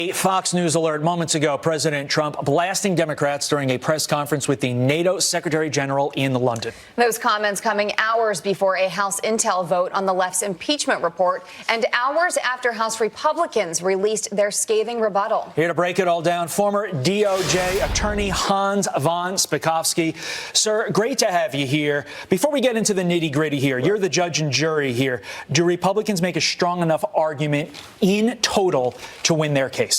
A Fox News alert moments ago, President Trump blasting Democrats during a press conference with the NATO Secretary General in London. Those comments coming hours before a House intel vote on the left's impeachment report and hours after House Republicans released their scathing rebuttal. Here to break it all down, former DOJ Attorney Hans von Spakovsky. Sir, great to have you here. Before we get into the nitty-gritty here, you're the judge and jury here. Do Republicans make a strong enough argument in total to win their case?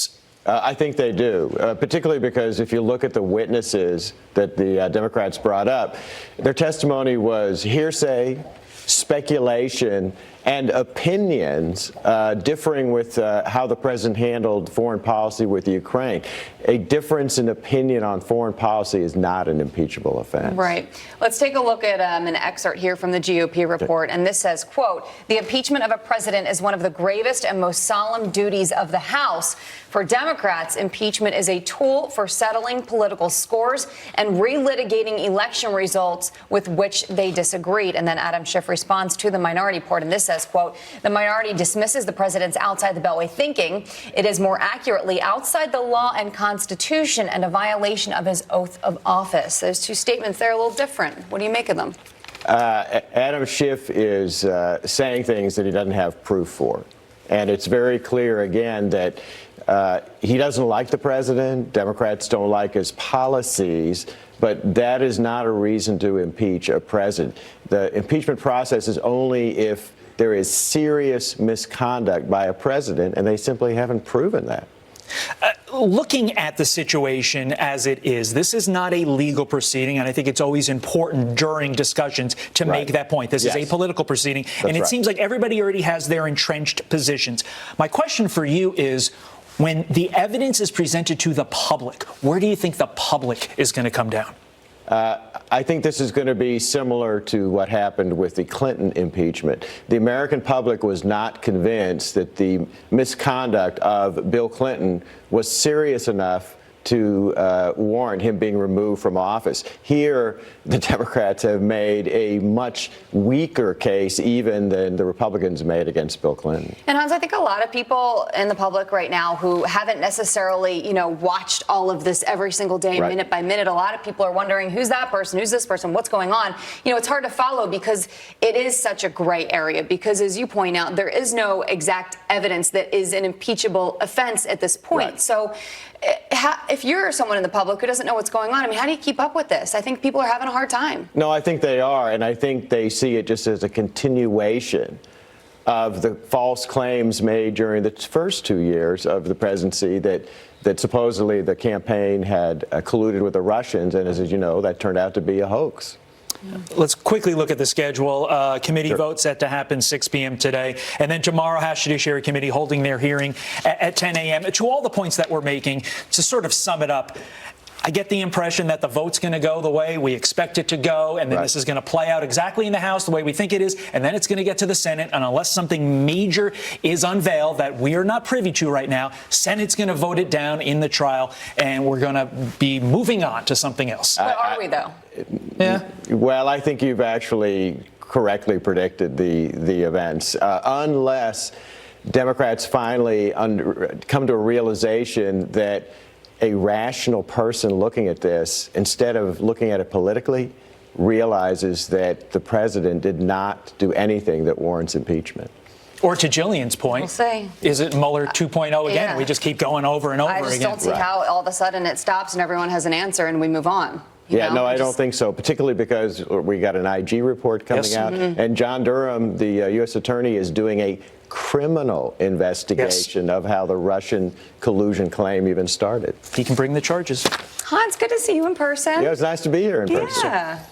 I think they do, particularly because if you look at the witnesses that the Democrats brought up, their testimony was hearsay, speculation, and opinions differing with how the president handled foreign policy with Ukraine. A difference in opinion on foreign policy is not an impeachable offense. Right. Let's take a look at an excerpt here from the GOP report. And this says, quote, "The impeachment of a president is one of the gravest and most solemn duties of the House. For Democrats, impeachment is a tool for settling political scores and relitigating election results with which they disagreed." And then Adam Schiff responds to the minority report, and this says, quote, "The minority dismisses the president's outside the beltway thinking. It is more accurately outside the law and Constitution and a violation of his oath of office." Those two statements, they're a little different. What do you make of them? Adam Schiff is saying things that he doesn't have proof for. And it's very clear, again, that he doesn't like the president. Democrats don't like his policies. But that is not a reason to impeach a president. The impeachment process is only if there is serious misconduct by a president, and they simply haven't proven that. Looking at the situation as it is, this is not a legal proceeding, and I think it's always important during discussions to make that point. This is a political proceeding, and it seems like everybody already has their entrenched positions. My question for you is, when the evidence is presented to the public, where do you think the public is going to come down? I think this is going to be similar to what happened with the Clinton impeachment. The American public was not convinced that the misconduct of Bill Clinton was serious enough to warrant him being removed from office. Here, the Democrats have made a much weaker case even than the Republicans made against Bill Clinton. And Hans, I think a lot of people in the public right now who haven't necessarily, watched all of this every single day, minute by minute, a lot of people are wondering, who's that person? Who's this person? What's going on? It's hard to follow because it is such a gray area because, as you point out, there is no exact evidence that is an impeachable offense at this point. So if you're someone in the public who doesn't know what's going on, how do you keep up with this? I think people are having a hard time. No, I think they are, and I think they see it just as a continuation of the false claims made during the first 2 years of the presidency that supposedly the campaign had colluded with the Russians, and as you know, that turned out to be a hoax. Let's quickly look at the schedule. Committee vote set to happen 6 p.m. today. And then tomorrow, House Judiciary Committee holding their hearing at 10 a.m. To all the points that we're making, to sort of sum it up, I get the impression that the vote's going to go the way we expect it to go, and then this is going to play out exactly in the House the way we think it is, and then it's going to get to the Senate, and unless something major is unveiled that we are not privy to right now, Senate's going to vote it down in the trial, and we're going to be moving on to something else. But are we, though? Yeah. Well, I think you've actually correctly predicted the events. Unless Democrats finally come to a realization that a rational person looking at this, instead of looking at it politically, realizes that the president did not do anything that warrants impeachment. Or to Jillian's point, We'll say. Is it Mueller 2.0 again? Yeah. We just keep going over and over again. I just don't see how all of a sudden it stops and everyone has an answer and we move on. No, I don't think so, particularly because we got an IG report coming out, and John Durham, the U.S. attorney, is doing a criminal investigation of how the Russian collusion claim even started. He can bring the charges. Hans, good to see you in person. Yeah, it's nice to be here in person. Yeah.